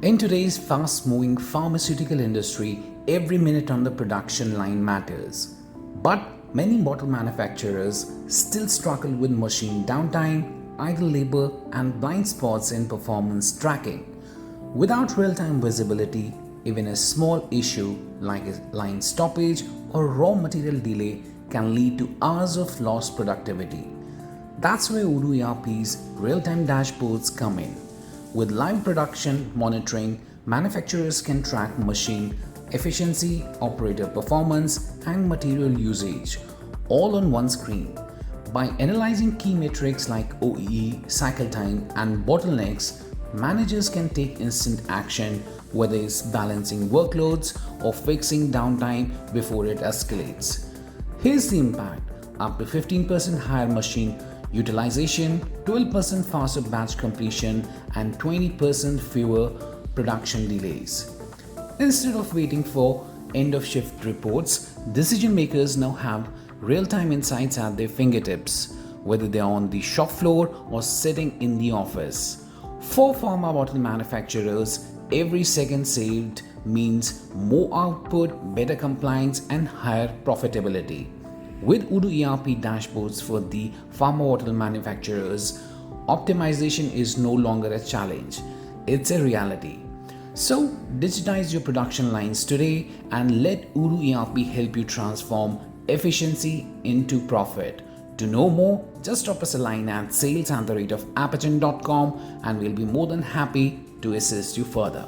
In today's fast-moving pharmaceutical industry, every minute on the production line matters. But many bottle manufacturers still struggle with machine downtime, idle labor, and blind spots in performance tracking. Without real-time visibility, even a small issue like a line stoppage or raw material delay can lead to hours of lost productivity. That's where Odoo ERP's real-time dashboards come in. With live production monitoring, manufacturers can track machine efficiency, operator performance, and material usage, all on one screen. By analyzing key metrics like OEE, cycle time, and bottlenecks, managers can take instant action, whether it's balancing workloads or fixing downtime before it escalates. Here's the impact: up to 15% higher machine utilization, 12% faster batch completion, and 20% fewer production delays. Instead of waiting for end-of-shift reports, decision makers now have real-time insights at their fingertips, whether they're on the shop floor or sitting in the office. For pharma bottle manufacturers, every second saved means more output, better compliance, and higher profitability. With Odoo ERP dashboards for the pharma bottle manufacturers, optimization is no longer a challenge, it's a reality. So, digitize your production lines today and let Odoo ERP help you transform efficiency into profit. To know more, just drop us a line at sales@apachen.com and we'll be more than happy to assist you further.